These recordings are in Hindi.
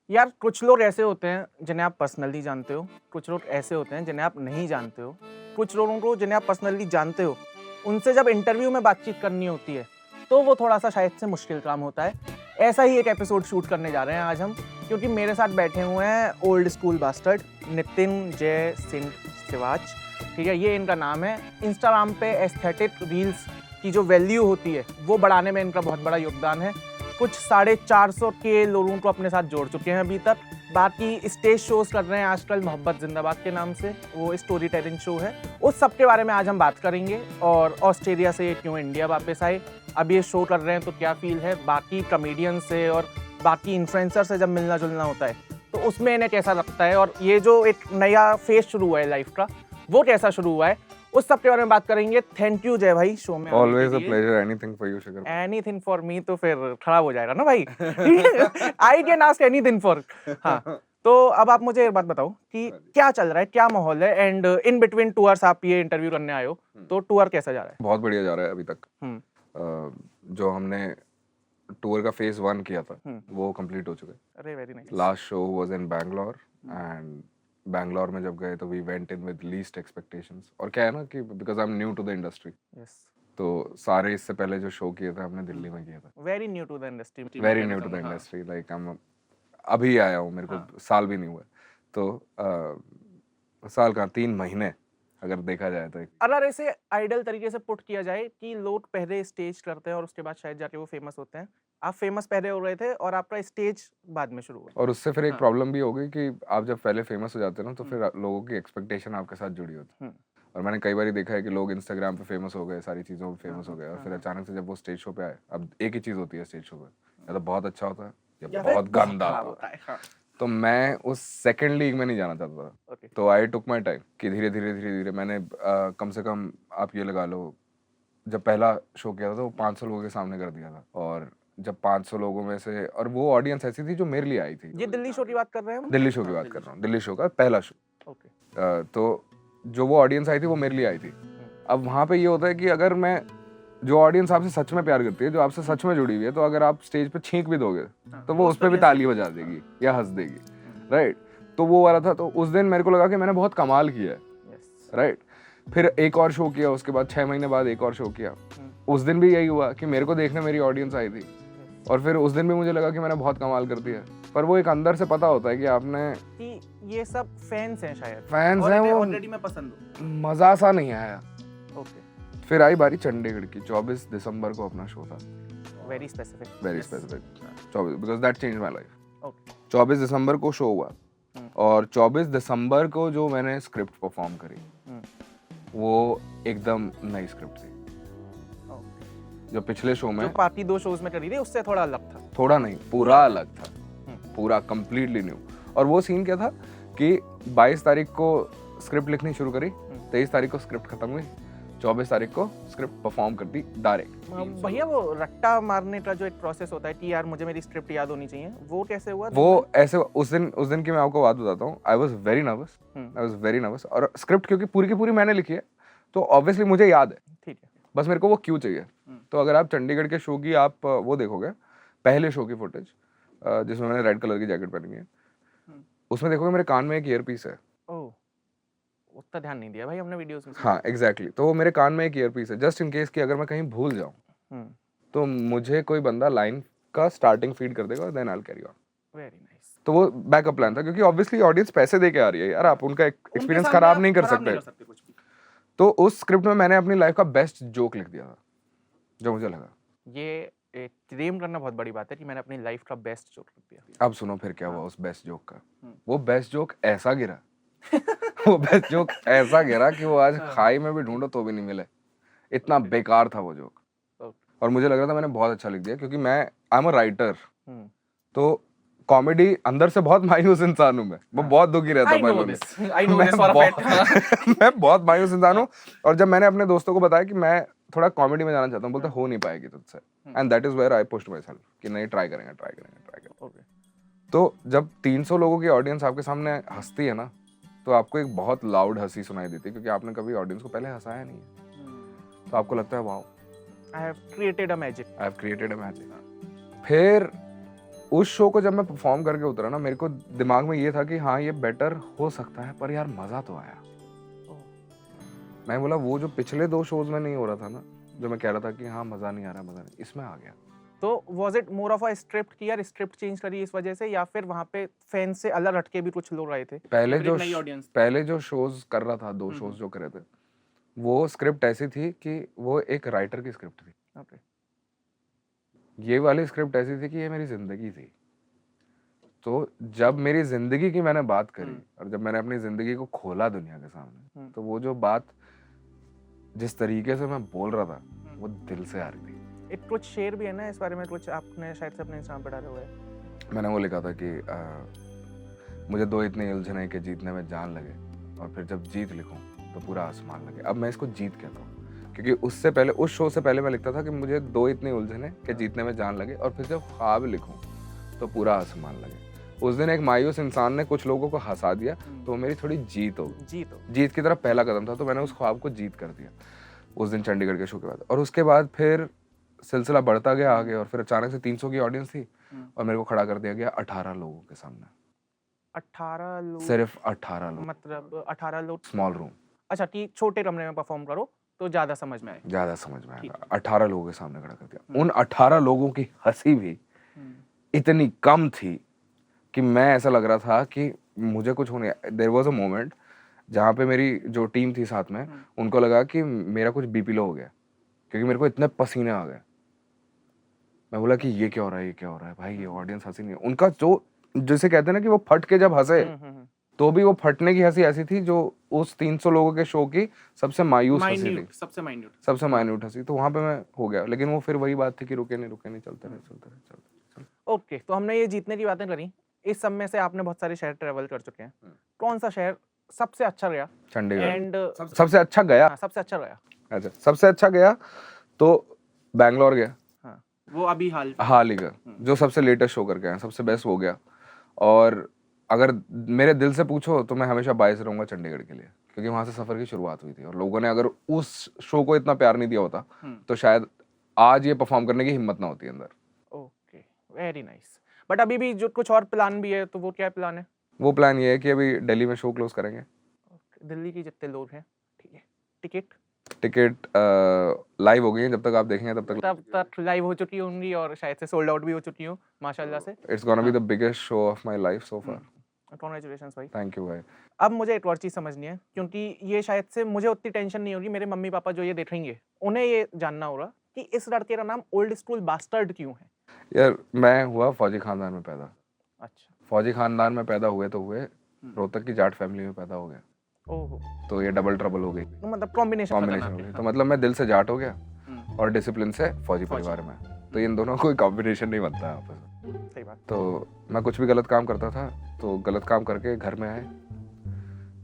यार कुछ लोग ऐसे होते हैं जिन्हें आप पर्सनली जानते हो, कुछ लोग ऐसे होते हैं जिन्हें आप नहीं जानते हो, कुछ लोगों को जिन्हें आप पर्सनली जानते हो, उनसे जब इंटरव्यू में बातचीत करनी होती है तो वो थोड़ा सा शायद से मुश्किल काम होता है। ऐसा ही एक एपिसोड शूट करने जा रहे हैं आज हम, क्योंकि मेरे साथ बैठे हुए हैं old school bastard Nitin Jai Singh Siwach. ठीक है, ये इनका नाम है। इंस्टाग्राम पे एस्थेटिक रील्स की जो वैल्यू होती है वो बढ़ाने में इनका बहुत बड़ा योगदान है। कुछ 450 के लोगों को अपने साथ जोड़ चुके हैं अभी तक। बाकी स्टेज शोज कर रहे हैं आजकल मोहब्बत जिंदाबाद के नाम से, वो स्टोरी टेलिंग शो है। उस सब के बारे में आज हम बात करेंगे, और ऑस्ट्रेलिया से क्यों इंडिया वापस आए, अब ये शो कर रहे हैं तो क्या फील है, बाकी कॉमेडियन से और बाकी इन्फ्लुएंसर से जब मिलना जुलना होता है तो उसमें इन्हें कैसा लगता है, और ये जो एक नया फेज शुरू हुआ है लाइफ का वो कैसा शुरू हुआ है, उस सब के बारे में बात करेंगे। थैंक यू जय भाई शो में। Always a pleasure, anything for you sugar. Anything for me तो फिर खराब हो जाएगा ना भाई। I can ask anything for. हाँ, तो अब आप मुझे एक बात बताओ कि क्या चल रहा है, क्या माहौल है, एंड इन बिटवीन टूर्स आप ये इंटरव्यू करने आए हो, तो टूर कैसा जा रहा है? बहुत बढ़िया जा रहा है अभी तक। जो हमने टूर का फेज 1 किया था वो कंप्लीट हो चुका है। अरे very nice. Last show was in Bangalore, and Bangalore में जब गए तो we went in with least expectations. और क्या है ना कि because I am new to the industry, yes, तो सारे इससे पहले जो शो किए थे हमने दिल्ली में किया था। Very new to the industry. Very new to the industry, like I am अभी आया हूँ, मेरे को साल भी नहीं हुआ है। तो साल का 3 महीने अगर देखा जाए तो। अगर ऐसे आइडल तरीके से पुट किया जाए कि लोग पहले स्टेज करते हैं और उसके बाद शायद जाके वो फेमस होते हैं, आप फेमस पहले हो रहे थे और आपका स्टेज बाद में शुरू हुआ, और उससे फिर एक प्रॉब्लम भी हो गई कि आप जब पहले फेमस हो जाते हैं ना तो फिर लोगों की एक्सपेक्टेशन आपके साथ जुड़ी होती है। और मैंने कई बार देखा है कि लोग इंस्टाग्राम पे फेमस हो गए, सारी चीज़ों पे फेमस हो गए, और फिर अचानक से जब वो स्टेज शो पे आए, अब एक ही चीज़ होती है स्टेज शो पे, या तो बहुत अच्छा होता है या बहुत गंदा होता है। तो मैं उस सेकंड लीग में नहीं जाना चाहता था। तो आई टुक माई टाइम कि धीरे धीरे मैंने कम से कम आप ये लगा लो, जब पहला शो किया था तो 500 लोगों के सामने कर दिया था। और जब 500 लोगों में से, और वो ऑडियंस ऐसी थी जो मेरे लिए आई थी। ये दिल्ली शो की बात कर रहे हैं हम? दिल्ली शो की बात कर रहा हूँ, दिल्ली शो का पहला शो। ओके। तो जो वो ऑडियंस आई थी वो मेरे लिए आई थी। अब वहाँ पे ये होता है कि अगर मैं, जो ऑडियंस आपसे सच में प्यार करती है, जो आपसे सच में जुड़ी हुई है, तो अगर आप स्टेज पे छींक भी दोगे तो वो उस पर भी ताली बजा देगी या हंस देगी, राइट। तो वो वाला था। तो उस दिन मेरे को लगा कि मैंने बहुत कमाल किया है, राइट। फिर एक और शो किया, उसके बाद 6 महीने बाद एक और शो किया। उस दिन भी यही हुआ कि मेरे को देखने मेरी ऑडियंस आई थी, और फिर उस दिन भी मुझे लगा कि मैंने बहुत कमाल कर दिया। पर वो एक अंदर से पता होता है कि आपने, कि ये सब फैंस हैं, शायद फैंस हैं, वो ऑलरेडी मैं पसंद हूं, मजा सा नहीं आया। ओके। फिर आई बारी चंडीगढ़ की। 24 दिसंबर को अपना शो था। Very specific, 24, because that change my life. Okay. 24 दिसंबर को शो हुआ, और 24 दिसंबर को जो मैंने स्क्रिप्ट परफॉर्म करी वो एकदम नई स्क्रिप्ट थी। जो पिछले शो में, जो बाकी 2 शोज में करी थी उससे थोड़ा अलग था। थोड़ा नहीं, पूरा अलग था, पूरा कंप्लीटली न्यू। और वो सीन क्या था कि 22 तारीख को स्क्रिप्ट लिखनी शुरू करी, 23 तारीख को स्क्रिप्ट खत्म हुई, 24 तारीख को स्क्रिप्ट परफॉर्म कर दी डायरेक्ट। भैया वो रट्टा मारने का जो एक प्रोसेस होता है कि यार मुझे मेरी स्क्रिप्ट याद होनी चाहिए, वो कैसे हुआ? वो ऐसे उस दिन की मैं आपको बात बताता हूँ। आई वॉज वेरी नर्वस, और स्क्रिप्ट क्योंकि पूरी की पूरी मैंने लिखी है तो ऑब्वियसली मुझे याद है, ठीक है, बस मेरे को वो क्यों चाहिए। तो अगर आप चंडीगढ़ के शो की आप वो देखोगे, पहले शो की फुटेज जिसमें मैंने रेड कलर की जैकेट पहनी है, उसमें देखोगे मेरे कान में एक ईयर पीस है। उतना ध्यान नहीं दिया भाई हमने वीडियोस में। हाँ एग्जैक्टली, तो वो मेरे कान में एक ईयर पीस है, जस्ट इन केस कि अगर मैं कहीं भूल जाऊँ तो मुझे कोई बंदा लाइन का स्टार्टिंग फीड कर देगा, then I will carry on. Very nice. तो वो बैकअप प्लान था, क्योंकि ऑब्वियसली ऑडियंस पैसे दे के आ रही है यार, आप उनका एक्सपीरियंस खराब नहीं कर सकते। तो उस स्क्रिप्ट में मैंने अपनी लाइफ का बेस्ट जोक लिख दिया था, जो मुझे लगा। ये क्लेम करना बहुत बड़ी बात है कि मैंने अपनी लाइफ का बेस्ट जोक लिख दिया। अब सुनो फिर क्या हुआ उस बेस्ट जोक का। वो बेस्ट जोक ऐसा गिरा वो बेस्ट जोक ऐसा गिरा कि वो आज खाई में भी ढूंढो तो भी नहीं मिले, इतना बेकार था वो जोक। और मुझे लग रहा था मैंने बहुत अच्छा लिख दिया, क्योंकि मैं आई एम अ राइटर, तो कॉमेडी अंदर से बहुत मायूस इंसान हूँ मैं, वो बहुत दुखी रहता है। मैं बहुत मायूस इंसान हूँ, और जब मैंने अपने दोस्तों को बताया कि मैं थोड़ा कॉमेडी में जाना चाहता हूँ, बोलते हो नहीं पाएगी तुझसे, and that is where I pushed myself कि नहीं, ट्राई करेंगे। तो जब 300 लोगों की ऑडियंस आपके सामने हंसती है ना, तो आपको एक बहुत लाउड हंसी सुनाई देती है, क्योंकि आपने कभी ऑडियंस को पहले हंसाया नहीं है। तो आपको लगता है wow, I have created a magic. फिर उस शो को जब मैं परफॉर्म करके उतरा ना, मेरे को दिमाग में ये था कि हाँ ये बेटर हो सकता है, पर यार मजा तो आया। मैं बोला वो जो पिछले 2 शोज में नहीं हो रहा था ना, जो मैं कह रहा था कि हाँ मजा नहीं आ रहा, मजा नहीं, इसमें आ गया। तो was it more of a script की यार स्क्रिप्ट चेंज करी इस वजह से, या फिर वहां पे फैन से अलग हटके भी कुछ लोग आए थे? पहले जो शोज कर रहा था, 2 शोज जो करे थे, वो स्क्रिप्ट ऐसी थी कि वो एक राइटर की स्क्रिप्ट थी। ओके। ये वाली स्क्रिप्ट ऐसी थी कि ये मेरी जिंदगी थी। तो जब मेरी जिंदगी की मैंने बात करी और जब मैंने अपनी जिंदगी को खोला दुनिया के सामने, तो वो जो बात जिस तरीके से मैं बोल रहा था वो दिल से आ रही थी। एक कुछ शेर भी है ना इस बारे में, कुछ आपने शायद से अपने इंस्टाग्राम पे डाला हुआ है। मैंने वो लिखा था कि मुझे 2 इतनी उलझने के जीतने में जान लगे, और फिर जब जीत लिखूं तो पूरा आसमान लगे। अब मैं इसको जीत कहता हूँ, क्योंकि उससे पहले, उस शो से पहले मैं लिखता था कि मुझे 2 इतनी उलझने के जीतने में जान लगे, और फिर जब ख्वाब लिखूं तो पूरा आसमान लगे। उस दिन एक मायूस इंसान ने कुछ लोगों को हंसा दिया, तो मेरी थोड़ी जीत हो, जीत की तरफ पहला कदम था। तो मैंने उस ख्वाब को जीत कर दिया उस दिन चंडीगढ़ के शो के बाद। और उसके बाद फिर सिलसिला बढ़ता गया आगे, और फिर अचानक से 300 की ऑडियंस थी और मेरे को खड़ा कर दिया गया 18 लोगों के सामने। 18 लोग? सिर्फ 18 लोग। मतलब 18 लोग? Small room. अच्छा, कि छोटे कमरे में परफॉर्म करो तो ज्यादा समझ में आए। ज्यादा समझ में आएगा। 18 लोगों के सामने खड़ा कर दिया। उन 18 लोगों की हंसी भी इतनी कम थी कि मैं, ऐसा लग रहा था कि मुझे कुछ होने। देयर वाज अ मोमेंट जहाँ पे मेरी जो टीम थी साथ में, उनको लगा कि मेरा कुछ बीपी लो हो गया, क्योंकि मेरे को इतने पसीने आ गए। मैं बोला कि ये क्या हो रहा है, ये क्या हो रहा है भाई, ये ऑडियंस हंसी नहीं है। उनका जो, जैसे कहते हैं ना कि वो फट के जब हंसे, तो भी वो फटने की हंसी ऐसी थी जो उस 300 लोगों के शो की सबसे मायूस हंसी थी, सबसे माइन्यूट हंसी। तो वहां पे मैं हो गया, लेकिन वो फिर वही बात थी कि रुके नहीं, चलते रहे। ओके, तो हमने ये जीतने की बातें करी। इस सब में से आपने बहुत सारे शहर ट्रेवल कर चुके हैं, कौन सा शहर सबसे अच्छा गया? चंडीगढ़। एंड सबसे अच्छा गया? हाँ, सबसे अच्छा गया। अच्छा, सबसे अच्छा गया तो बैंगलोर गया। हाँ, वो अभी हाल ही का जो सबसे लेटेस्ट शो करके आया, सबसे बेस्ट हो गया। और अगर मेरे दिल से पूछो तो मैं हमेशा बायस रहूंगा चंडीगढ़ के लिए, क्योंकि वहां से सफर की शुरुआत हुई थी, और लोगों ने अगर उस शो को इतना प्यार नहीं दिया होता तो शायद आज ये परफॉर्म करने की हिम्मत ना होती अंदर। Okay, very nice. बट अभी भी जो कुछ और प्लान भी है, तो वो क्या प्लान है? वो प्लान ये है कि अभी दिल्ली में शो क्लोज करेंगे। दिल्ली की जितने लोग हैं, ठीक है। टिकट लाइव हो गई है, जब तक आप देखेंगे तब तक लाइव हो चुकी होंगी, और शायद से सोल्ड आउट भी हो चुकी हो माशाल्लाह से। It's gonna be the biggest show off my life so far. Congratulations भाई। थैंक यू भाई। अब मुझे एक और चीज़ समझनी है, क्योंकि ये शायद से मुझे उतनी टेंशन नहीं होगी, मेरे मम्मी पापा जो ये देखेंगे उन्हें ये जानना होगा कि इस लड़के का नाम ओल्ड स्कूल बास्टर्ड क्यों है? यार मैं हुआ फौजी खानदान में पैदा। अच्छा। फौजी खानदान में पैदा हुए तो हुए, रोहतक की जाट फैमिली में पैदा हो गया। ओहो, तो ये डबल ट्रबल हो गई, तो मतलब कॉम्बिनेशन हो गई। तो मतलब मैं दिल से जाट हो गया और डिसिप्लिन से फौजी परिवार में, तो इन दोनों कोई कॉम्बिनेशन नहीं बनता है आपस में। सही बात। तो मैं कुछ भी गलत काम करता था, तो गलत काम करके घर में आए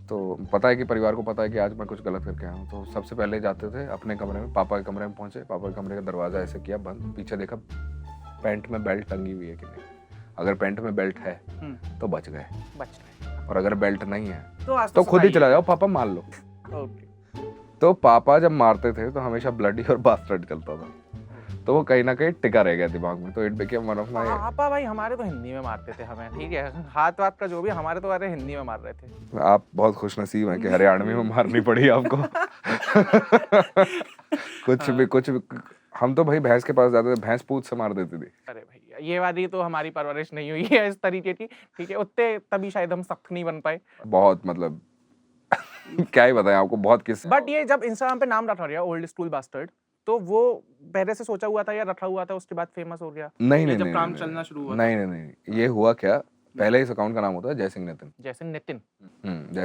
तो पता है कि परिवार को पता है कि आज मैं कुछ गलत करके आया हूँ, तो सबसे पहले जाते थे अपने कमरे में, पापा के कमरे में पहुंचे, पापा के कमरे का दरवाजा ऐसे किया बंद, पीछे देखा पैंट में बेल्ट टंगी हुई है कि नहीं, अगर पैंट में बेल्ट है तो बच गए, और अगर बेल्ट नहीं है तो खुद ही चला जाओ, पापा मार लो। तो पापा जब मारते थे तो हमेशा ब्लडी और बास्टर्ड चलता था, तो वो कहीं ना कहीं टिका रह गया दिमाग में। तो it became one of my. पापा भाई हमारे तो हिंदी में मारते थे हमें, ठीक है, हाथ वाथ का जो भी, हमारे तो अरे हिंदी में मार रहे थे। आप बहुत खुशनसीब हैं कि हरियाणवी में मारनी पड़ी आपको। कुछ भी हम तो भाई भैंस के पास जाते थे, भैंस पूंछ से मार देती थी। अरे भैया ये वाली तो हमारी परवरिश नहीं हुई है इस तरीके की, ठीक है, उतने तभी शायद हम सख्त नहीं बन पाए। बहुत मतलब क्या ही बताएं आपको, बहुत किस्से। बट ये जब इंस्टाग्राम पे नाम रखा गया ओल्ड स्कूल बास्टर्ड, तो वो पहले से सोचा हुआ था या रखा हुआ था उसके बाद फेमस हो गया? नहीं, जब काम चलना शुरू हुआ? नहीं, ये हुआ क्या, पहले इस अकाउंट का नाम होता है जय सिंह नितिन। जय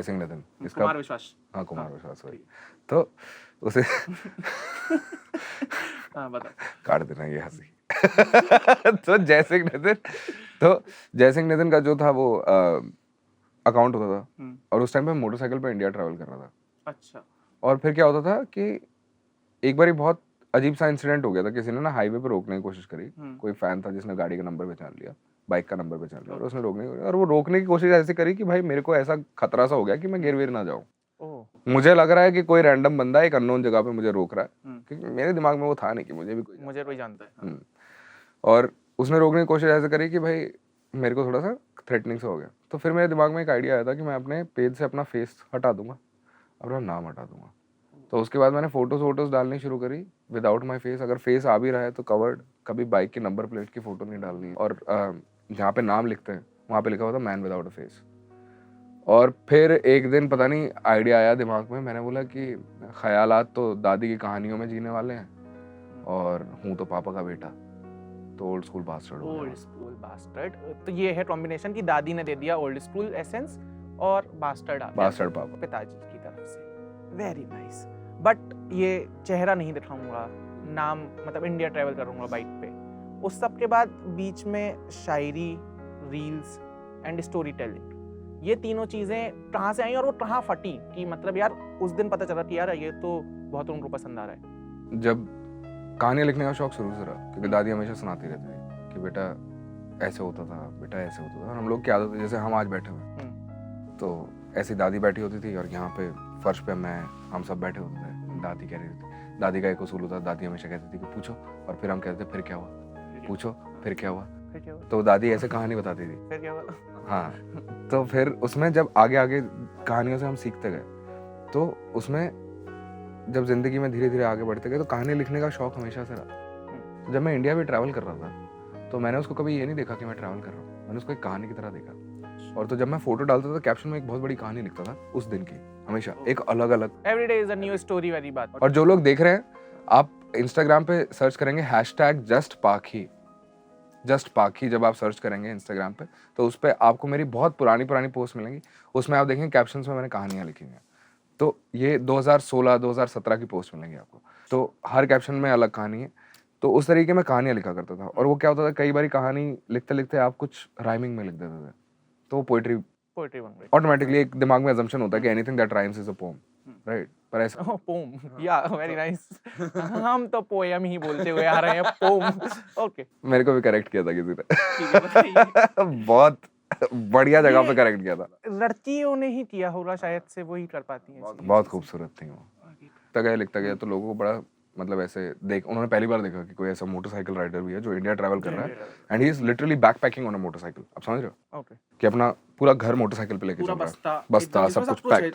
सिंह नितिन। इसका कुमार विश्वास। हाँ, कुमार विश्वास भाई। तो उसे हाँ बता, काट देना ये हंसी। तो जय सिंह नितिन का जो था वो अकाउंट होता था, और उस टाइम पे मोटरसाइकिल पे इंडिया ट्रैवल कर रहा था। अच्छा। और फिर क्या होता था कि एक बार बहुत अजीब सा इंसिडेंट हो गया था, किसी ने ना हाईवे पे रोकने की कोशिश करी, कोई फैन था जिसने गाड़ी का नंबर पहचान लिया, बाइक का नंबर पहचान लिया, और उसने रोकने की, और वो रोकने की कोशिश ऐसे करी कि भाई मेरे को ऐसा खतरा सा हो गया कि मैं गिर विर ना जाऊं। मुझे लग रहा है कि कोई रैंडम बंदा एक अननोन जगह पे मुझे रोक रहा है, क्योंकि मेरे दिमाग में वो था नहीं कि मुझे कोई जानता है। और उसने रोकने की कोशिश ऐसे करी कि भाई मेरे को थोड़ा सा थ्रेटनिंग से हो गया। तो फिर मेरे दिमाग में एक आइडिया आया था कि मैं अपने पेज से अपना फेस हटा दूंगा, अपना नाम हटा दूंगा। तो उसके बाद मैंने फोटोज डालनी शुरू करी विदाउट माई फेस। अगर फेस आ भी रहा है तो कवर्ड, कभी बाइक की नंबर प्लेट की फोटो नहीं डालनी। और जहाँ पे नाम लिखते हैं वहाँ पे लिखा हुआ था मैन विदाउट अ फेस। और फिर एक दिन पता नहीं आइडिया आया दिमाग में, मैंने बोला कि ख्यालात तो दादी की कहानियों में जीने वाले हैं और हूँ तो पापा का बेटा, तो old school bastard. Old school bastard, तो ये है कॉम्बिनेशन कि दादी ने दे दिया ओल्ड स्कूल एसेंस और बास्टर्ड बास्टर्ड पापा पिताजी की तरफ से। Very nice. बट ये चेहरा नहीं दिखाऊंगा, नाम मतलब इंडिया ट्रैवल करूंगा बाइक पे। उस सब के बाद बीच में शायरी, रील्स एंड स्टोरी टेलिंग, ये तीनों चीजें कहाँ से आई और वो कहाँ फटी कि मतलब यार उस दिन पता चला कि यार ये तो बहुत उनको पसंद आ रहा है? जब कहानियाँ लिखने का शौक शुरू से रहा, क्योंकि दादी हमेशा सुनाती रहती थी कि बेटा ऐसे होता था, बेटा ऐसे होता था। और हम लोग की आदत है, जैसे हम आज बैठे हुए तो ऐसी दादी बैठी होती थी और यहाँ पे फर्श पे हम सब बैठे होते थे। दादी कह रही थी, दादी का एक उसूल होता, दादी हमेशा कहती थी कि पूछो, और फिर हम कहते थे फिर क्या हुआ, पूछो फिर क्या हुआ। तो दादी ऐसे कहानी बताती थी, फिर क्या हुआ? हाँ। तो फिर उसमें जब आगे आगे कहानियों से हम सीखते गए, तो उसमें जब जिंदगी में धीरे धीरे आगे बढ़ते गए तो कहानी लिखने का शौक हमेशा से रहा। तो जब मैं इंडिया भी ट्रैवल कर रहा था तो मैंने उसको कभी ये नहीं देखा कि मैं ट्रैवल कर रहा हूँ, मैंने उसको एक कहानी की तरह देखा। और तो जब मैं फोटो डालता था कैप्शन में एक बहुत बड़ी कहानी लिखता था उस दिन की, हमेशा एक अलग अलग। Every day is a new story वाली बात। और जो लोग देख रहे हैं, आप इंस्टाग्राम पे सर्च करेंगे जस्ट पाखी जब आप सर्च करेंगे इंस्टाग्राम पे, तो उस पर आपको मेरी बहुत पुरानी पोस्ट मिलेंगी। उसमें आप देखेंगे कैप्शंस में मैंने कहानियां लिखी हैं। तो ये 2016-2017 की पोस्ट मिलेंगी आपको। तो हर कैप्शन में अलग कहानी है। तो उस तरीके में कहानियां लिखा करता था। और वो क्या होता था, कई बार कहानी लिखते लिखते आप कुछ राइमिंग में लिख देते थे, तो वो पोइट्री बन गई। ऑटोमेटिकली एक दिमाग में assumption होता है कि anything that rhymes is a poem, right? पर ऐसा पोम, या वेरी नाइस। हम तो पोयम ही बोलते हुए आ रहे हैं, पोम। ओके, मेरे को भी करेक्ट किया था किसी ने। बहुत बढ़िया जगह पे करेक्ट किया था। लड़कियों ने ही किया होगा शायद से, वो ही कर पाती हैं। बहुत खूबसूरत थी वो। लिखता गया तो लोगों को बड़ा मतलब ऐसे उन्होंने पहली बार देखा कि कोई ऐसा मोटरसाइकिल राइडर भी है जो इंडिया ट्रैवल कर रहा है, and he is literally backpacking on a motorcycle. आप समझ रहे हो? ओके, कि अपना पूरा घर मोटरसाइकिल पे लेके चल रहा है, बस्ता सब कुछ पैक,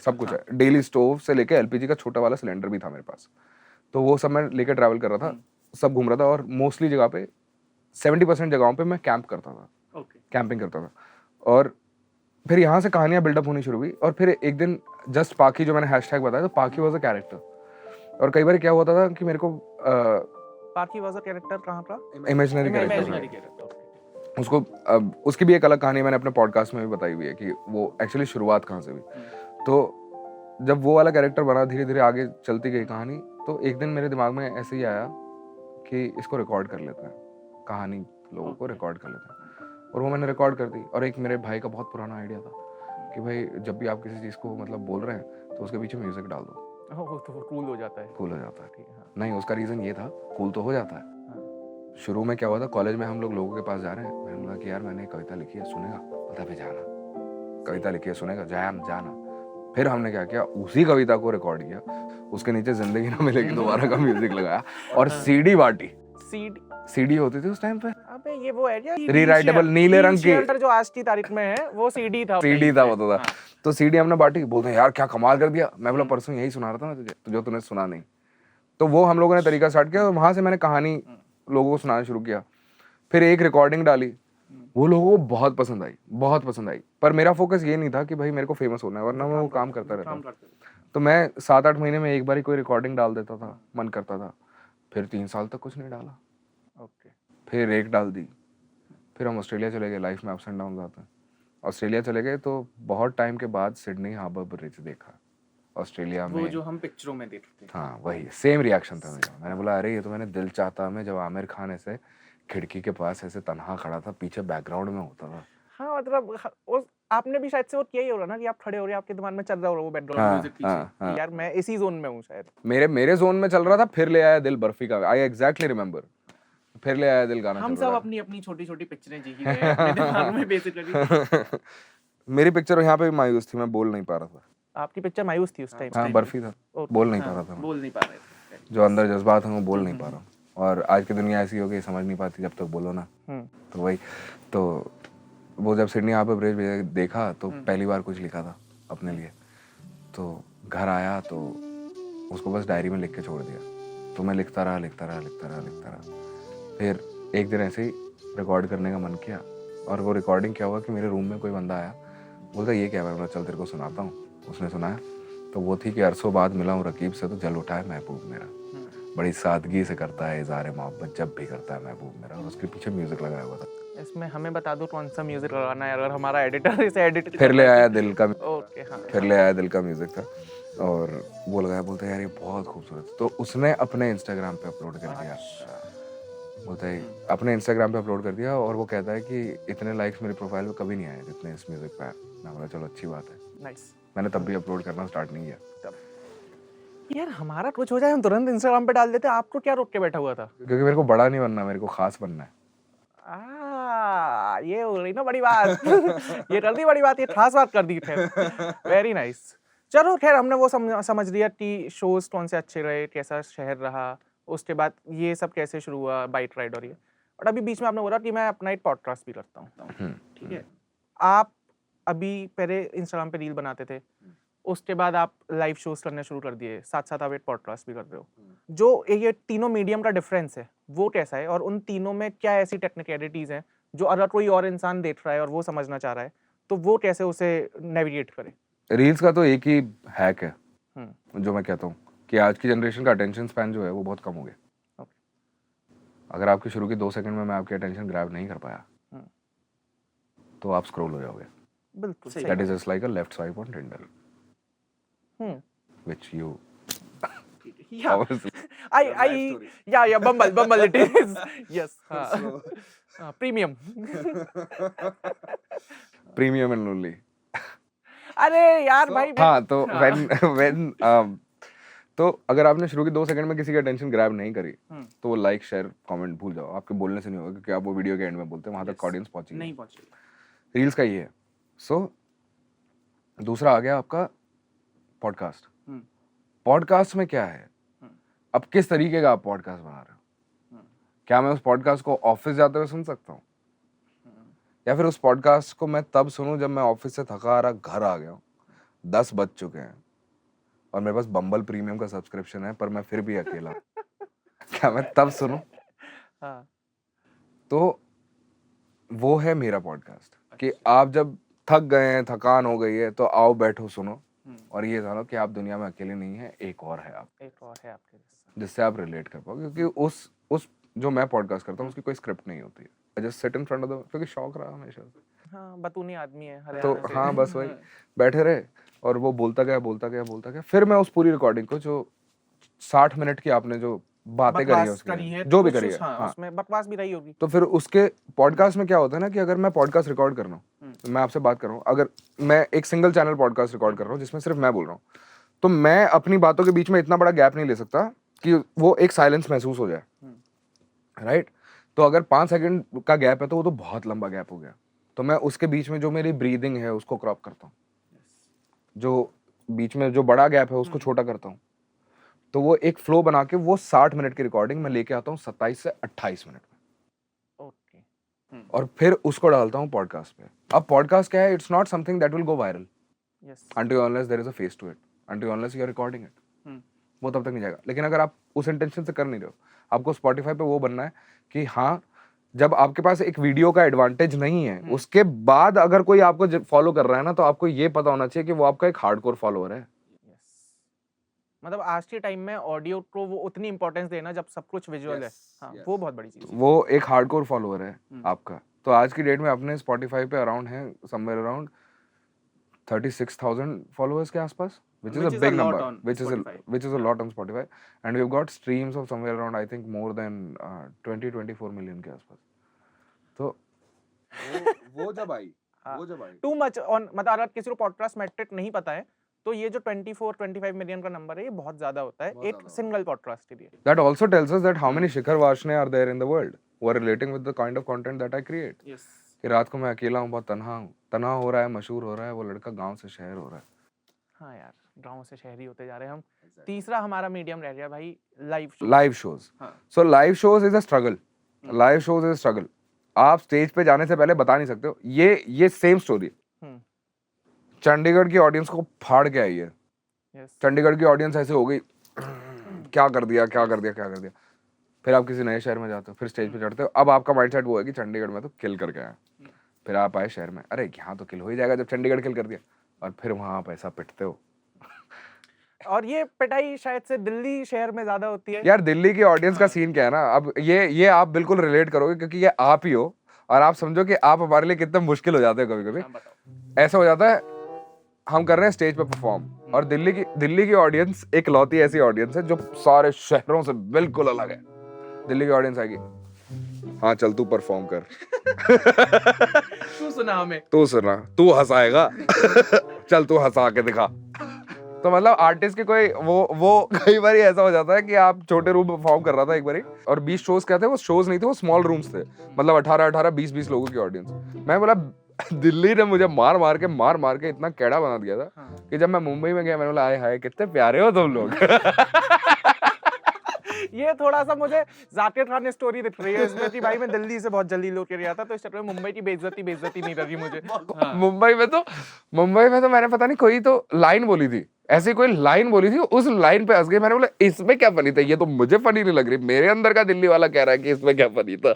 सब कुछ है। डेली स्टोव से लेके एलपीजी का छोटा वाला सिलेंडर भी था मेरे पास। तो वो सब मैं लेके ट्रैवल कर रहा था, सब घूम रहा था। और मोस्टली जगह पे 70% जगहों पे मैं कैंप करता था, कैंपिंग करता था। और फिर यहाँ से कहानियां बिल्डअप होनी शुरू हुई। और फिर एक दिन जस्ट पाखी, जो मैंने हैशटैग बताया, तो पाखी वाज अ कैरेक्टर। और कई बार क्या होता था कि मेरे को पाखी वाज अ कैरेक्टर कहाँ का? Imaginary character. उसको उसकी भी एक अलग कहानी मैंने अपने पॉडकास्ट में भी बताई हुई है कि वो एक्चुअली शुरुआत कहाँ से हुई। तो जब वो वाला कैरेक्टर बना, धीरे धीरे आगे चलती गई कहानी, तो एक दिन मेरे दिमाग में ऐसे ही आया कि इसको रिकॉर्ड कर लेते हैं, कहानी लोगों को रिकॉर्ड कर लेते हैं। और वो मैंने रिकॉर्ड कर दी। और एक मेरे भाई का बहुत पुराना आइडिया था कि भाई जब भी आप किसी चीज़ को मतलब बोल रहे हैं तो उसके पीछे म्यूजिक डाल दो, तो कूल हो जाता है। कूल हो जाता है। नहीं, उसका रीज़न ये था, कूल तो हो जाता है। शुरू में क्या हुआ था, कॉलेज में हम लोगों के पास जा रहे हैं, मैंने बोला कि यार मैंने कविता लिखी है, सुनेगा? पता पे जाना, कविता लिखी है, सुनेगा? जाना। फिर हमने क्या किया, उसी कविता को रिकॉर्ड किया, उसके नीचे जिंदगी ना मिलेगी दोबारा का म्यूजिक लगाया और सीडी बांटी। सीडी होती थी उस टाइम पे। अबे ये वो है क्या, रीराइटेबल नीले रंग की, जो आज की तारीख में है, वो सीडी था वो था। तो सीडी हमने बांटी। बोलते हैं यार क्या कमाल कर दिया। मैं बोला परसों यही सुना रहा था ना तुझे, जो तूने सुना नहीं। तो वो हम लोगों ने तरीका स्टार्ट किया और वहां से मैंने कहानी लोगों को सुनाना शुरू किया। फिर एक रिकॉर्डिंग डाली, वो लोगों को बहुत पसंद आई। पर मेरा फोकस ये नहीं था कि भाई मेरे को फेमस होना है, वरना मैं वो काम करता रहता। तो मैं 7-8 महीने में एक बार ही कोई रिकॉर्डिंग डाल देता था, मन करता था। फिर 3 साल तक कुछ नहीं डाला। फिर एक डाल दी। फिर हम ऑस्ट्रेलिया चले गए। लाइफ में अप्स एंड डाउन आते हैं। ऑस्ट्रेलिया चले गए तो बहुत टाइम के बाद सिडनी हार्बर ब्रिज देखा ऑस्ट्रेलिया में, वो जो हम पिक्चरों में देखते थे। हाँ वही सेम रिएक्शन था मेरा। मैंने बोला अरे ये तो मैंने दिल चाहता में, जब आमिर खान ऐसे खिड़की के पास ऐसे तन्हा खड़ा था, पीछे बैकग्राउंड में होता था। हाँ मतलब आपने भी शायद से वो किया ही होगा ना कि आप खड़े हो रहे हैं, आपके दिमाग में चल रहा होगा वो बैकग्राउंड म्यूजिक पीछे। यार मैं इसी जोन में हूँ शायद। मेरे जोन में चल रहा था। फिर ले आया दिल बर्फी का, आई एग्जैक्टली रिमेंबर। फिर ले आया दिल गाना। हम सब अपनी छोटी पिक्चरें जी ही रहे हैं अपने दिमाग में बेसिकली। मेरी पिक्चर यहाँ पे भी मायूस थी, मैं बोल नहीं पा रहा था। आपकी पिक्चर मायूस थी उस टाइम? हाँ बर्फी था, बोल नहीं पा रहा था। बोल नहीं पा रहे थे। जो अंदर जज्बात हैं वो बोल नहीं पा रहा। और आज की दुनिया ऐसी हो गई, समझ नहीं पाती जब तक बोलो ना। तो वही, तो वो जब सिडनी यहाँ पे ब्रिज देखा तो पहली बार कुछ लिखा था अपने लिए, तो घर आया तो उसको बस डायरी में लिख के छोड़ दिया। तो मैं लिखता रहा। फिर एक दिन ऐसे ही रिकॉर्ड करने का मन किया, और वो रिकॉर्डिंग क्या हुआ कि मेरे रूम में कोई बंदा आया, बोलता ये क्या है, मैं चल तेरे को सुनाता हूँ। उसने सुनाया तो वो थी कि अरसों बाद मिला हूँ रकीब से तो जल उठा है महबूब मेरा, बड़ी सादगी से करता है इज़हार मोहब्बत जब भी करता है महबूब मेरा। और उसके पीछे म्यूजिक लगाया हुआ था। इसमें हमें बता दो कौन सा म्यूजिक लगाना है, अगर हमारा एडिटर इसे एडिट फिर ले आया दिल का, ओके हाँ, फिर ले आया दिल का म्यूजिक था, और वो लगाया, बोलता है यार ये बहुत खूबसूरत। तो उसने अपने इंस्टाग्राम पे अपलोड कर दिया, बोलता है अपने इंस्टाग्राम पे अपलोड कर दिया, और वो कहता है कि इतने लाइक्स मेरी प्रोफाइल पे कभी नहीं आए जितने इस म्यूजिक पे आए। मैं बोला चलो अच्छी बात है। नाइस। मैंने तब भी अपलोड करना स्टार्ट नहीं किया, यार हमारा कुछ हो जाए हम तुरंत इंस्टाग्राम पे डाल देते, आपको क्या रोक के बैठा हुआ था? क्योंकि मेरे को बड़ा नहीं बनना, मेरे को खास बनना है। ये हो रही ना बड़ी बात। ये कर दी बड़ी बात, ये खास बात कर दी। Very nice. चलो खैर, हमने वो समझ लिया कि शोज कौन से अच्छे रहे, कैसा शहर रहा, उसके बाद ये सब कैसे शुरू हुआ, बाइक राइड और ये। और अभी बीच में आपने बोला कि मैं अपना एक पॉडकास्ट भी करता हूँ, ठीक है? आप अभी पहले इंस्टाग्राम पे रील बनाते थे, उसके बाद आप लाइव शोज करने शुरू कर दिए, साथ साथ आप एक पॉडकास्ट भी कर रहे हो। जो ये तीनों मीडियम का डिफरेंस है वो कैसा है, और उन तीनों में क्या ऐसी टेक्निकलिटीज हैं जो अगर कोई और इंसान देख रहा है और वो समझना चाह रहा है तो वो कैसे उसे नेविगेट करे? रील्स का तो एक ही हैक है जो मैं कहता हूँ कि आज की जनरेशन का अटेंशन स्पैन जो है वो बहुत कम हो गया। अगर आपकी शुरू की 2 सेकंड में मैं आपकी अटेंशन ग्रैब नहीं कर पाया तो आप स्क्रॉल हो जाओगे। बिल्कुल सही। That is just like a left swipe on Tinder which you Yeah. obviously Yeah, Bumble it is. Yes. Premium. premium and lonely। अरे यार भाई, हाँ तो when तो अगर आपने शुरू के 2 सेकंड में किसी की अटेंशन ग्रैब नहीं करी तो वो लाइक शेयर कमेंट भूल जाओ, आपके बोलने से नहीं होगा, क्योंकि आप वो वीडियो के एंड में बोलते हैं, वहां तक ऑडियंस पहुंची नहीं पहुंची। रील्स का ये है। सो दूसरा आ गया आपका पॉडकास्ट। पॉडकास्ट में क्या है, अब किस तरीके का आप पॉडकास्ट बना रहे हो? क्या मैं उस पॉडकास्ट को ऑफिस जाते हुए सुन सकता हूँ, या फिर उस पॉडकास्ट को मैं तब सुनूं जब मैं ऑफिस से थका हारा घर आ गया हूँ, 10 बज चुके हैं और मेरे पास बम्बल प्रीमियम का सब्सक्रिप्शन है पर मैं फिर भी अकेला क्या मैं तब सुनूं? तो वो है मेरा पॉडकास्ट कि आप जब थक गए हैं, थकान हो गई है, तो आओ बैठो सुनो, और ये जानो कि आप दुनिया में अकेले नहीं है, एक और है आपके जिससे आप रिलेट कर पाओ। क्योंकि उस जो मैं पॉडकास्ट करता हूँ उसकी कोई स्क्रिप्ट नहीं होती है, I just sit in front of the, क्योंकि शौक रहा हमेशा से। हाँ, बतूनी आदमी है तो हाँ बस वही बैठे रहे और वो बोलता गया, फिर मैं उस पूरी रिकॉर्डिंग को जो 60 मिनट की आपने जो बातें करी है उसकी जो भी करी है, हाँ, उसमें बकवास भी रही होगी। तो फिर उसके पॉडकास्ट में क्या होता है ना कि अगर मैं पॉडकास्ट रिकॉर्ड कर रहा हूँ, मैं आपसे बात कर रहा हूँ, अगर मैं एक सिंगल चैनल पॉडकास्ट रिकॉर्ड कर रहा हूँ जिसमें सिर्फ मैं बोल रहा हूँ, तो मैं अपनी बातों के बीच में इतना बड़ा गैप नहीं ले सकता कि वो एक साइलेंस महसूस हो जाए, राइट? तो अगर 5 सेकंड का गैप है तो वो तो बहुत लंबा गैप हो गया, तो मैं उसके बीच में जो मेरी ब्रीदिंग है उसको क्रॉप करता हूँ, जो बीच में जो बड़ा गैप है उसको छोटा करता हूँ, तो वो एक फ्लो बना के वो 60 मिनट की रिकॉर्डिंग मैं लेके आता हूँ 27 से 28 मिनट में। ओके। और फिर उसको डालता हूँ पॉडकास्ट पे। अब पॉडकास्ट क्या है, it's not something that will go viral until unless there is a face to it, until unless you are recording it, वो तब तक नहीं जाएगा। लेकिन अगर आप उस इंटेंशन से कर नहीं रहे हो, आपको स्पॉटिफाई पे वो बनना है कि हाँ, जब आपके पास एक वीडियो का एडवांटेज नहीं है, उसके बाद अगर कोई आपको फॉलो कर रहा है ना, तो आपको ये पता होना चाहिए कि वो आपका एक हार्डकोर फॉलोअर है। मतलब आज के टाइम में ऑडियो को वो उतनी इंपॉर्टेंस देना जब सब कुछ विजुअल है, हाँ, वो बहुत बड़ी चीज है। वो एक हार्डकोर फॉलोअर है आपका। तो आज की डेट में अपने स्पॉटिफाई पे अराउंड है समवेयर अराउंड 36,000 followers के आसपास, which is a big number, which is a lot on Spotify, and we've got streams of somewhere around I think more than 20-24 million के आसपास। तो वो जब आई टू मच ऑन, मतलब अगर किसी को पॉडकास्ट मैट्रिक नहीं पता है तो ये जो 24-25 मिलियन का नंबर है ये बहुत ज्यादा होता है एक सिंगल पॉडकास्ट के लिए। That also tells us that how many Shikhar Varshney are there in the world who are relating with the kind of content that I create. Yes. कि रात को मैं अकेला हूँ, बहुत तन्हा हो रहा है, मशहूर हो रहा है, वो लड़का गांव से शहर हो रहा है। हाँ यार, गाँव से शहरी होते जा रहे हैं हम। तीसरा हमारा मीडियम रह गया भाई live show. Live shows. So live shows is a struggle. Live shows is a struggle. आप स्टेज पे जाने से पहले बता नहीं सकते हो। ये सेम स्टोरी चंडीगढ़ की ऑडियंस को फाड़ के आई है। चंडीगढ़ की ऑडियंस ऐसे हो गई, क्या कर दिया क्या कर दिया क्या कर दिया। फिर आप किसी नए शहर में जाते हो, फिर स्टेज पे चढ़ते हो, अब आपका माइंडसेट वो है कि चंडीगढ़ में तो किल करके आया। फिर आप आए शहर में, अरे यहाँ तो किल हो ही जाएगा जब चंडीगढ़ किल कर दिया, और फिर वहां आप ऐसा पिटते हो। और ये पिटाई शायद से दिल्ली शहर में ज्यादा होती है यार दिल्ली की ऑडियंस का सीन क्या है ना, अब ये आप बिल्कुल रिलेट करोगे क्योंकि ये आप ही हो, और आप समझो कि आप हमारे लिए कितना मुश्किल हो जाते हैं कभी कभी। ऐसा हो जाता है हम कर रहे हैं स्टेज पे परफॉर्म, और दिल्ली की ऑडियंस एक लौती ऐसी ऑडियंस है जो सारे शहरों से बिल्कुल अलग है। दिल्ली की ऑडियंस आएगी, हाँ चल तू परफॉर्म कर तू सुना हमें, तू सुना, तू हंसाएगा चल तू हंसा के दिखा। तो मतलब आर्टिस्ट के कोई वो कई बार ऐसा हो जाता है कि आप छोटे रूम में परफॉर्म कर रहा था एक बारी, और 20 शोज क्या थे, वो शोज नहीं थे, वो स्मॉल रूम्स थे, मतलब 18 20 लोगों की ऑडियंस। मैं बोला दिल्ली ने मुझे मार मार के इतना कैड़ा बना दिया था कि जब मैं मुंबई में गया मैंने बोला आए हाय कितने प्यारे हो तुम लोग ये थोड़ा सा मुझे जाकिर खान ने स्टोरी दिख रही है इसमें कि भाई मैं दिल्ली से बहुत जल्दी लोग गया था, तो इस चक्कर में मुंबई की बेइज्जती नहीं लगी मुझे। मुंबई में तो मैंने पता नहीं कोई तो लाइन बोली थी, ऐसी कोई लाइन बोली थी, उस लाइन पे हंस गए। मैंने बोला इसमें क्या फनी था, ये तो मुझे फनी नहीं लग रही, मेरे अंदर का दिल्ली वाला कह रहा है कि इसमें क्या फनी था।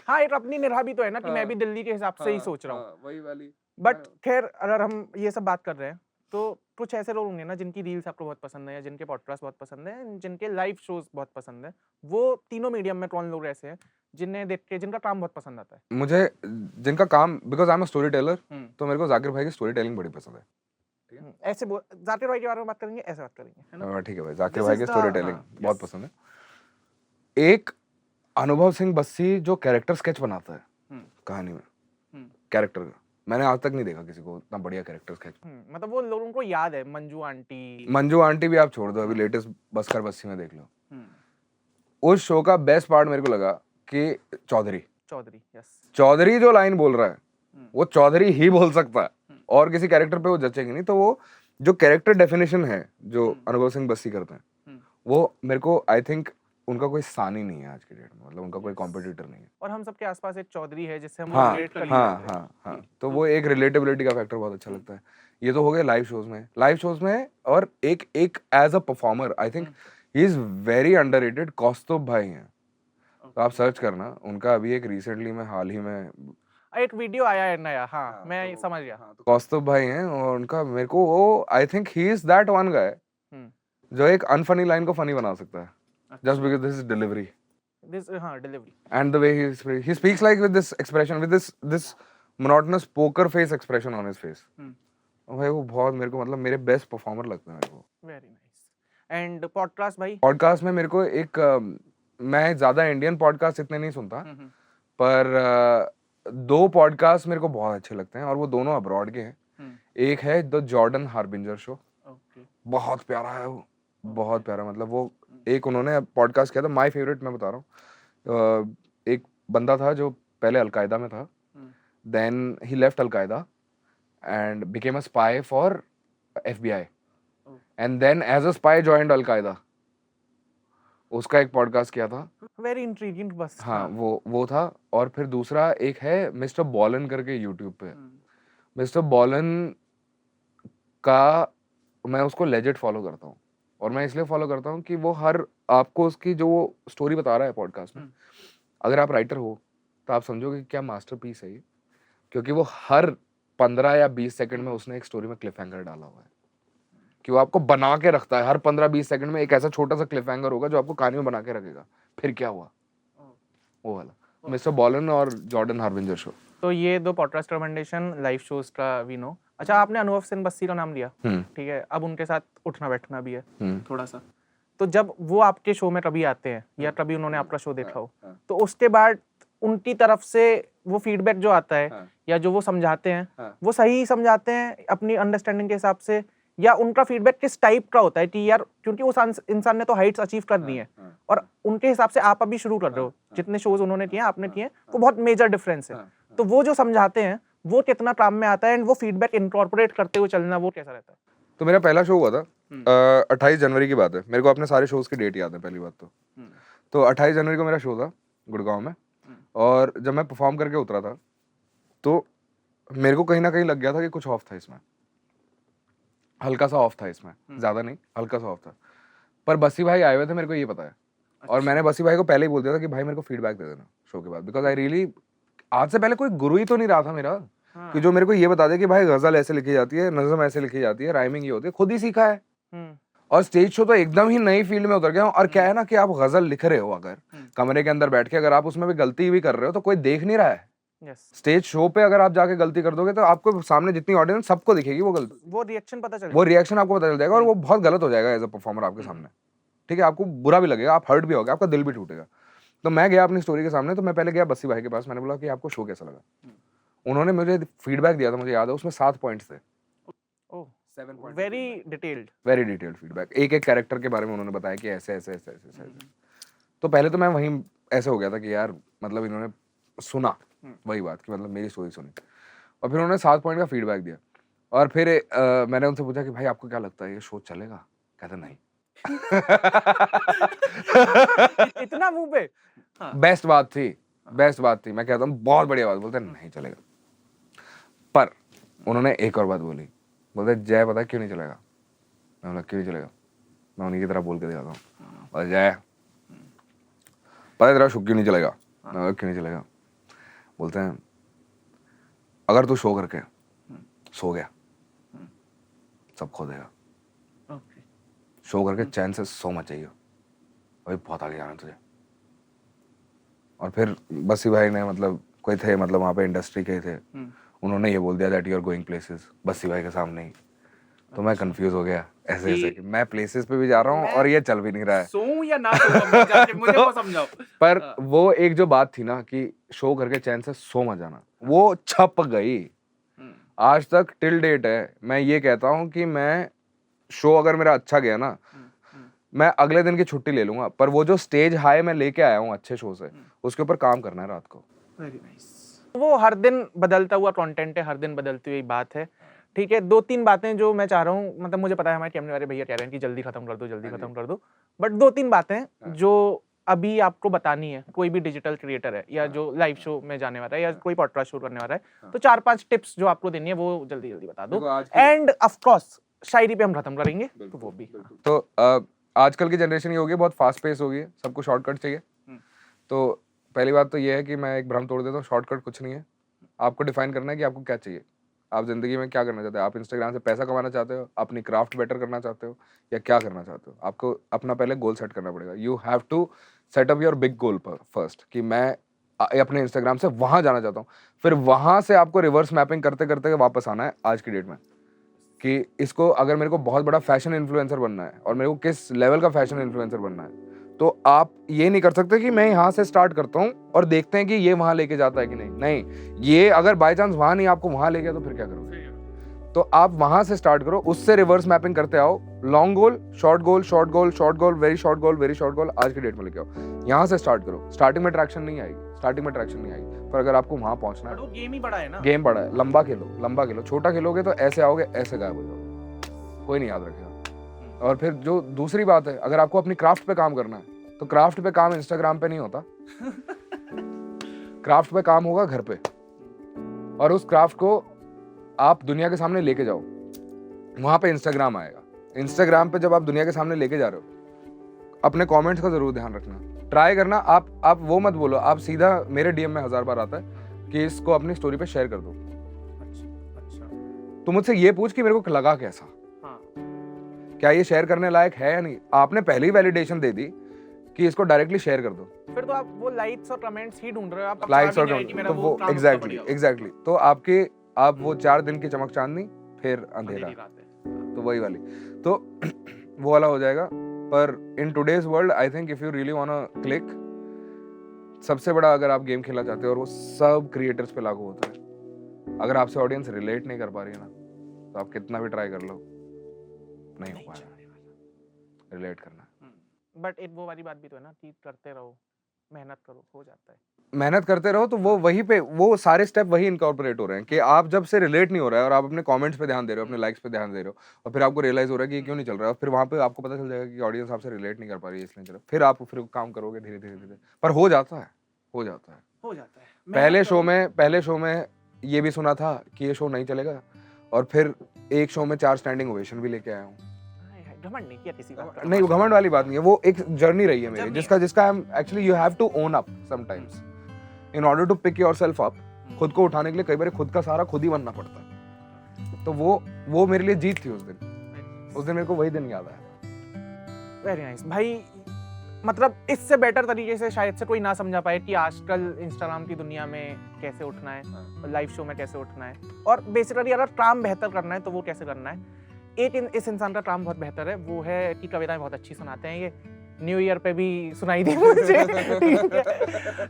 हाँ एक अपनी निराह भी तो है ना कि मैं भी दिल्ली के हिसाब से ही सोच रहा हूँ, वही वाली। बट खैर अगर हम ये सब बात कर रहे हैं तो कुछ ऐसे लोग होंगे ना जिनकी रील्स आपको बहुत पसंद है, या जिनके पॉडकास्ट बहुत पसंद है, जिनके लाइव शोज बहुत पसंद है। वो तीनों मीडियम में कौन लोग ऐसे हैं जिन्हें देख के जिनका काम बहुत पसंद आता है? मुझे जिनका काम, because I am a story teller, तो मेरे को जाकिर भाई की स्टोरी टेलिंग बड़ी पसंद है। ऐसे जाकिर भाई के बारे में बात करेंगे, ऐसे बात करेंगे, है ना? ठीक है भाई, जाकिर भाई की स्टोरी टेलिंग बहुत पसंद है। एक अनुभव सिंह बस्सी जो कैरेक्टर स्केच बनाता है कहानी में, कैरेक्टर का मैंने आज तक नहीं देखा किसी को इतना बढ़िया कैरेक्टर स्केच। मतलब वो लोगों को याद है, मंजू आंटी भी आप छोड़ दो, अभी लेटेस्ट बस्कर बस्सी में देख लो। उस शो का बेस्ट पार्ट मेरे को लगा कि चौधरी जो लाइन बोल रहा है वो चौधरी ही बोल सकता है, और किसी कैरेक्टर पे वो जचेंगे नहीं। तो वो जो कैरेक्टर डेफिनेशन है जो अनुभव सिंह बस्सी करते हैं, वो मेरे को आई थिंक उनका कोई सानी नहीं है आज के डेट में, मतलब उनका कोई कॉम्पिटिटर नहीं है। और हम सबके आसपास एक चौधरी है जिससे हम रिलेट कर लेते हैं। हाँ, तो वो एक रिलेटेबिलिटी का फैक्टर बहुत अच्छा लगता है। ये तो हो गया लाइव शोज में। और एक as a performer I think he is very underrated, Kaustubh भाई हैं। तो आप सर्च करना उनका, अभी एक रिसेंटली में हाल ही में एक वीडियो आया है नया। हाँ मैं समझ गया। तो कौस्तुभ भाई हैं, और उनका मेरे को वो आई think he is that one guy जो एक अनफनी लाइन को फनी बना सकता है, just because this is delivery. Delivery. And the way he speaks like with this expression, with this monotonous poker face expression on his face. भाई वो बहुत मेरे को, मतलब मेरे बेस्ट परफॉर्मर लगते हैं मेरे को। Very nice. And podcast भाई? पॉडकास्ट में मेरे को एक मैं ज्यादा इंडियन पॉडकास्ट इतने नहीं सुनता, पर 2 पॉडकास्ट मेरे को बहुत अच्छे लगते हैं, और वो दोनों अब्रॉड के हैं। एक है द जॉर्डन हार्बिंजर शो, बहुत प्यारा है वो, बहुत प्यारा। मतलब वो एक उन्होंने पॉडकास्ट किया था, माय फेवरेट मैं बता रहा हूँ। एक बंदा था जो पहले अलकायदा में था, then he left Al Qaeda and became a spy for FBI, and then as a spy joined Al Qaeda. उसका एक पॉडकास्ट किया था, वेरी इंट्रिगिंग बस। हाँ वो था। और फिर दूसरा एक है मिस्टर बॉलन करके यूट्यूब पे। मिस्टर बॉलन का मैं उसको लेजिट फॉलो करता हूँ, और मैं इसलिए फॉलो करता हूँ कि वो हर आपको उसकी जो वो स्टोरी बता रहा है पॉडकास्ट में, अगर आप राइटर हो तो आप समझोगे क्या मास्टरपीस है ये, क्योंकि वो हर 15 या 20 सेकंड में उसने एक स्टोरी में क्लिफ हैंगर डाला हुआ है, कि वो आपको बना के रखता है। हर 15-20 सेकंड में एक ऐसा छोटा सा क्लिफ हैंगर होगा जो आपको कहानी में बना के रखेगा, फिर क्या हुआ, वो वाला। मिस्टर बॉलन और जॉर्डन हार्बिंजर शो। तो ये 2 पॉडकास्ट रिकमेंडेशन लाइव शोज का वी नो। अच्छा, आपने अनुभव सिंह बस्सी का नाम लिया, ठीक है, अब उनके साथ उठना बैठना भी है थोड़ा सा। तो जब वो आपके शो में कभी आते हैं या कभी उन्होंने आपका शो देखा हो, तो उसके बाद उनकी तरफ से वो फीडबैक जो आता है या जो वो समझाते हैं, वो सही समझाते हैं अपनी अंडरस्टैंडिंग के हिसाब से, या उनका फीडबैक किस टाइप का होता है कि यार क्योंकि उस इंसान ने तो हाइट्स अचीव कर दी हैं, और उनके हिसाब से आप अभी शुरू कर रहे हो, जितने शोज उन्होंने किए आपने किए, वो बहुत मेजर डिफरेंस है। तो वो जो समझाते हैं वो कितना काम में आता है, एंड वो फीडबैक इनकॉर्पोरेट करते हुए चलना वो कैसा रहता है? तो मेरा पहला शो हुआ था 28 जनवरी की बात है, मेरे को अपने सारे शोज की डेट याद है पहली बात तो 28 जनवरी को मेरा शो था गुड़गांव में, और जब मैं परफॉर्म करके उतरा था तो मेरे को कहीं ना कहीं लग गया था कि कुछ ऑफ था इसमें, हल्का सा ऑफ था इसमें, ज्यादा नहीं, हल्का सा ऑफ था। पर बसी भाई आए हुए थे, मेरे को ये पता है, और मैंने बसी भाई को पहले ही बोल दिया था कि भाई मेरे को फीडबैक दे देना शो के बाद, बिकॉज आई रियली, आज से पहले कोई गुरु ही तो नहीं रहा था मेरा कि जो मेरे को ये बता दे कि भाई गजल ऐसे लिखी जाती है, नज़म ऐसे लिखी जाती है, राइमिंग ये होती है, खुद ही सीखा है। और स्टेज शो तो एकदम ही नई फील्ड में उतर गया हूँ। और क्या है ना कि आप गजल लिख रहे हो, अगर कमरे के अंदर बैठ के अगर आप उसमें भी गलती भी कर रहे हो तो कोई देख नहीं रहा है। स्टेज शो पे अगर आप जाके गलती कर दोगे तो आपको सामने जितनी ऑडियंस सबको दिखेगी वो गलती, वो रिएक्शन पता चल, वो रिएक्शन आपको पता चल जाएगा और वो बहुत गलत हो जाएगा एज अ परफॉर्मर आपके सामने। ठीक है, आपको बुरा भी लगेगा, आप हर्ट भी होगे, आपका दिल भी टूटेगा। तो मैं गया अपनी स्टोरी के सामने, तो मैं पहले गया बस्सी भाई के पास, मैंने बोला कि आपको शो कैसा लगा। उन्होंने मुझे फीडबैक दिया था, मुझे याद है, उसमें 7 पॉइंट्स थे। वेरी डिटेल्ड फीडबैक, एक एक कैरेक्टर के बारे में उन्होंने बताया कि ऐसे ऐसे ऐसे ऐसे ऐसे। तो पहले तो मैं वहीं ऐसे हो गया था कि यार मतलब इन्होंने सुना वही बात कि मतलब मेरी स्टोरी सुनी, और फिर उन्होंने 7 पॉइंट का फीडबैक दिया। और फिर मैंने उनसे पूछा कि भाई आपको क्या लगता है ये शो चलेगा? कहते नहीं। इतना मुंह पे। बेस्ट बात थी, बेस्ट बात थी। मैं कहता हूँ बहुत बढ़िया बात, बोलते नहीं चलेगा। पर उन्होंने एक और बात बोली, बोलते जय पता है क्यों नहीं चलेगा? मैं बोला क्यों नहीं चलेगा? मैं उन्हीं की तरह बोल के दिखाता हूँ, बोले जय पता है तेरा शो क्यों नहीं चलेगा? मैं बोला क्यों नहीं चलेगा? बोलते हैं अगर तू शो करके सो गया सब खो देगा, शो करके चैन से सो मत चाहिए, अभी बहुत आगे जाना तुझे। और फिर बसी भाई ने मतलब कोई थे मतलब वहाँ पे इंडस्ट्री के थे, उन्होंने ये बोल दिया that you are going places बसी भाई के सामने ही। तो मैं कंफ्यूज हो गया ऐसे ऐसे कि मैं प्लेसेस पे भी जा रहा हूँ और ये चल भी नहीं रहा है, सोऊं या ना सोऊं, मुझे वो समझाओ। पर वो एक जो बात थी ना कि शो करके चैन से सो मत जाना, वो छप गई। आज तक टिल डेट है मैं ये कहता हूँ कि मैं शो अगर मेरा अच्छा गया ना, मैं अगले दिन की छुट्टी ले लूंगा, पर वो जो स्टेज हाई मैं लेके आया हूँ अच्छे शो से, उसके ऊपर काम करना है रात को। Very nice. वो हर दिन बदलता हुआ कंटेंट है, हर दिन बदलती हुई बात है। ठीक है, 2-3 बातें जो मैं चाह रहा हूँ, मतलब मुझे पता है हमारे कैमरे वाले भैया कह रहे हैं कि जल्दी खत्म कर दो, जल्दी खत्म कर दो, बट 2-3 बातें जो अभी आपको बतानी है, कोई भी डिजिटल क्रिएटर है या जो लाइव शो में जाने वाला है या कोई पॉडकास्ट शो करने वाला है, तो 4-5 टिप्स जो आपको देनी है वो जल्दी जल्दी बता दो। एंड ऑफ कोर्स शायरी पे हम खत्म करेंगे, तो वो भी। तो आजकल की जनरेशन ये हो गई, बहुत फास्ट पेस हो गई है, सबको शॉर्टकट चाहिए। तो पहली बात तो ये है कि मैं एक भ्रम तोड़ देता हूँ, शॉर्टकट कुछ नहीं है। आपको डिफाइन करना है कि आपको क्या चाहिए, आप जिंदगी में क्या करना चाहते हो। आप इंस्टाग्राम से पैसा कमाना चाहते हो, अपनी क्राफ्ट बेटर करना चाहते हो, या क्या करना चाहते हो? आपको अपना पहले गोल सेट करना पड़ेगा। You have to set up your big goal first, कि मैं अपने इंस्टाग्राम से वहां जाना चाहता हूँ, फिर वहां से आपको रिवर्स मैपिंग करते करते वापस आना है आज की डेट में, कि इसको अगर मेरे को बहुत बड़ा फैशन इन्फ्लुएंसर बनना है और मेरे को किस लेवल का फैशन इन्फ्लुएंसर बनना है, तो आप ये नहीं कर सकते कि मैं यहाँ से स्टार्ट करता हूँ और देखते हैं कि ये वहां लेके जाता है कि नहीं। नहीं, ये अगर बाय चांस वहां नहीं आपको वहां ले गया तो फिर क्या करोगे? तो आप वहां से स्टार्ट करो, उससे रिवर्स मैपिंग करते आओ। लॉन्ग गोल, शॉर्ट गोल, शॉर्ट गोल, शॉर्ट गोल, वेरी शॉर्ट गोल, वेरी शॉर्ट गोल, आज की डेट में लेके आओ। यहाँ से स्टार्ट करो। स्टार्टिंग में ट्रैक्शन नहीं आएगी, स्टार्टिंग में ट्रैक्शन नहीं आएगी, पर अगर आपको वहां पहुंचना है, गेम ही बड़ा है ना, गेम बड़ा है, लंबा खेलो, लंबा खेलो। छोटा खेलोगे तो ऐसे आओगे, ऐसे गायब हो जाओगे, कोई नहीं याद रखेगा। और फिर जो दूसरी बात है, अगर आपको अपनी क्राफ्ट पे काम करना है, तो क्राफ्ट पे काम इंस्टाग्राम पे नहीं होता। क्राफ्ट पे काम होगा घर पे, और उस क्राफ्ट को आप दुनिया के सामने लेके जाओ, वहां पे इंस्टाग्राम आएगा। इंस्टाग्राम पे जब आप दुनिया के सामने लेके जा रहे हो, अपने कमेंट्स का जरूर ध्यान रखना, ट्राई करना। आप वो मत बोलो, आप सीधा मेरे डीएम में 1000 बार आता है कि इसको अपनी स्टोरी पे शेयर कर दो। अच्छा, तो मुझसे ये पूछ कि मेरे को लगा कैसा, क्या ये शेयर करने लायक है या नहीं। आपने पहले ही वैलिडेशन दे दी कि इसको डायरेक्टली शेयर कर दो, फिर तो आप वो लाइक्स और कमेंट्स ही ढूंढ रहे हो। आप लाइक्स और तो वो एग्जैक्टली तो आप वो 4 दिन की चमक चांदनी, फिर अंधेरा, तो वही वाली, तो वो वाला हो जाएगा। पर in today's world I think if you really want to click, सबसे बड़ा अगर आप गेम खेलना चाहते हो, और वो सब क्रिएटर्स पे लागू होता है, अगर आपसे ऑडियंस रिलेट नहीं कर पा रही है ना, तो आप कितना भी ट्राई कर लो, नहीं हो पाएगा रिलेट करना। बट एक वो वाली बात भी तो है ना कि करते रहो, मेहनत करो, हो जाता है। मेहनत करते रहो तो वो वहीं पे वो सारे स्टेप वही इनकॉर्पोरेट हो रहे हैं कि आप जब से रिलेट नहीं हो रहा है और आप अपने कमेंट्स पे ध्यान दे रहे हो, अपने लाइक्स पे ध्यान दे रहे हो, और फिर आपको रियलाइज हो रहा है कि ये क्यों नहीं चल रहा है, और फिर वहाँ पे आपको पता चल जाएगा कि ऑडियंस आपसे रिलेट नहीं कर पा रही है, इसलिए चल रहा है। फिर आप फिर काम करोगे धीरे धीरे धीरे, पर हो जाता है, हो जाता है। हो जाता है। पहले शो में ये भी सुना था कि ये शो नहीं चलेगा, और फिर एक शो में 4 स्टैंडिंग ओवेशन भी लेके आया हूँ। घमंड नहीं किया किसी बात का। नहीं, वो घमंड वाली बात नहीं है, वो एक जर्नी रही है मेरी, Journey जिसका I am actually you have to own up sometimes in order to pick yourself up. खुद को उठाने के लिए कई बार खुद का सहारा खुद ही बनना पड़ता है, तो वो मेरे लिए जीत थी उस दिन मेरे को वही दिन याद आया। वेरी नाइस भाई। मतलब इससे बेटर तरीके से शायद से कोई ना समझा पाए कि आजकल इंस्टाग्राम की दुनिया में कैसे उठना है, लाइव शो में कैसे उठना है, और बेसिकली अगर काम बेहतर करना है तो वो कैसे करना है। इस इंसान का काम बहुत बेहतर है, वो है कि कविताएं बहुत अच्छी सुनाते हैं। ये न्यू ईयर पे भी सुनाई दी मुझे।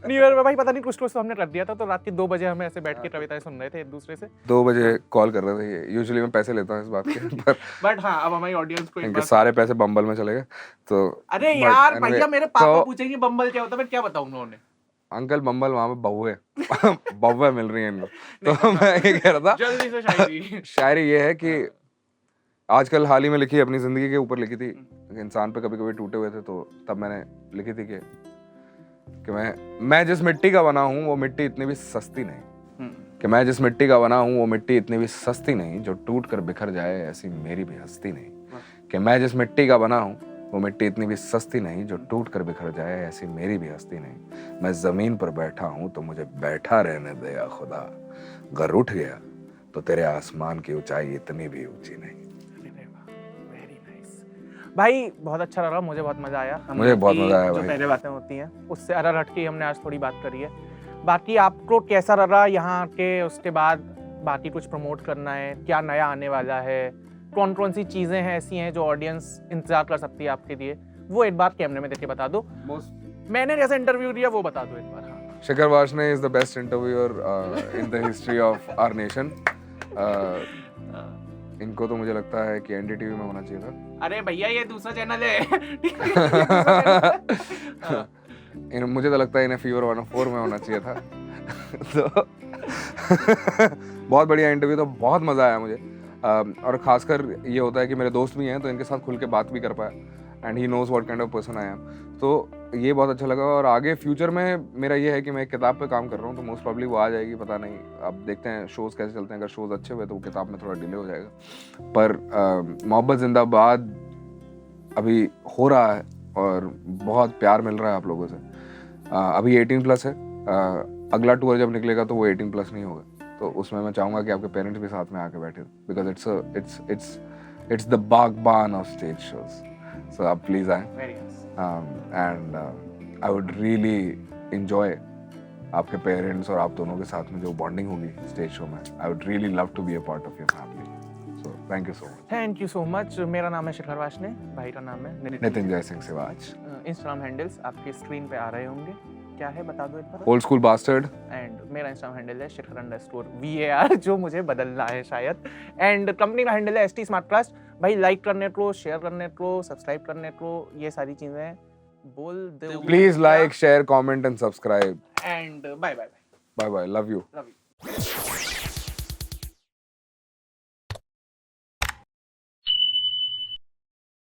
न्यू ईयर में भाई पता नहीं कुछ तो हमने कर दिया था, तो रात के 2 बजे हमें ऐसे बैठ के कविताएं सुन रहे थे एक दूसरे से। 2 बजे कॉल कर रहे थे ये, यूजुअली मैं पैसे लेता हूँ इस बात के, पर बट हाँ, अब हमारी ऑडियंस को इनके सारे पैसे बम्बल में चले गए। तो अरे यार भैया, मेरे पापा पूछेंगे बम्बल क्या होता है, मैं क्या बताऊं उन्होंने। अंकल बम्बल वहाँ पे बहुए बहुए मिल रही है इनको। तो मैं ये कह रहा था जल्दी से शायरी। शायरी ये है कि आजकल हाल ही में लिखी, अपनी जिंदगी के ऊपर लिखी थी। इंसान पे कभी कभी टूटे हुए थे, तो तब मैंने लिखी थी कि मैं जिस मिट्टी का बना हूँ वो मिट्टी इतनी भी सस्ती नहीं, कि मैं जिस मिट्टी का बना हूँ वो मिट्टी इतनी भी सस्ती नहीं, जो टूट कर बिखर जाए ऐसी मेरी भी हस्ती नहीं। कि मैं जिस मिट्टी का बना हूँ वो मिट्टी इतनी भी सस्ती नहीं, जो टूट कर बिखर जाए ऐसी मेरी भी हस्ती नहीं। मैं जमीन पर बैठा हूँ तो मुझे बैठा रहने दे या खुदा, अगर उठ गया तो तेरे आसमान की ऊंचाई इतनी भी ऊंची नहीं। भाई बहुत अच्छा लगा, मुझे बहुत मजा आया। मुझे बहुत मजा आया जो भाई। पहले बातें होती हैं उससे अलग हट के हमने आज थोड़ी बात करी है। बाकी आपको कैसा लगा यहाँ के, उसके बाद बाकी कुछ प्रमोट करना है, क्या नया आने वाला है, कौन कौन सी चीजें हैं ऐसी हैं जो ऑडियंस इंतजार कर सकती है आपके लिए, वो एक बार कैमरे में देख के बता दो। मैंने जैसे इंटरव्यू दिया वो बता दो एक बार। हाँ। शिखर Varshney is the best interviewer in the history of our nation. इनको तो मुझे लगता है कि एनडीटीवी में होना चाहिए था। अरे भैया ये दूसरा चैनल है। मुझे तो लगता है इन्हें फीवर 104 में होना चाहिए था। तो बहुत बढ़िया इंटरव्यू था, बहुत मजा आया मुझे। और खासकर ये होता है कि मेरे दोस्त भी हैं तो इनके साथ खुल के बात भी कर पाया, and he knows what kind of person I am. तो ये बहुत अच्छा लगा। और आगे फ्यूचर में मेरा ये है कि मैं एक किताब पे काम कर रहा हूँ, तो मोस्ट प्रॉब्ली वो आ जाएगी, पता नहीं, अब देखते हैं शोज़ कैसे चलते हैं। अगर शोज़ अच्छे हुए तो वो किताब में थोड़ा डिले हो जाएगा। पर मोहब्बत जिंदाबाद अभी हो रहा है और बहुत प्यार मिल रहा है आप लोगों से। अभी 18+ है, अगला टूर जब निकलेगा तो वो 18+ नहीं होगा, तो उसमें मैं चाहूँगा कि आपके पेरेंट्स भी साथ में आके बैठे, बिकॉज इट्स द बागबान ऑफ स्टेज शोज। सो आप प्लीज़ आए, and I would really enjoy आपके पेरेंट्स और आप दोनों के साथ में जो बॉन्डिंग होगी स्टेज शो में। I would really love to be a part of your family. So thank you so much. Thank you so much. मेरा नाम है शिखर वार्ष्णेय, भाई का नाम है नितिन जय सिंह सिवाच। इंस्टाग्राम हैंडल्स आपकी स्क्रीन पे आ रहे होंगे, क्या है बता दो एक बार। Old school bastard. एंड मेरा इंस्टाग्राम हैंडल है शिखर_VAR, जो मुझे बदलना है शायद। एंड कंपनी का हैंडल है ST स्मार्टकास्ट। भाई लाइक करने को, शेयर करने को, सब्सक्राइब करने को, ये सारी चीजें बोल दो। Please like, share, comment and subscribe. And bye bye. Bye bye, love you. Love you.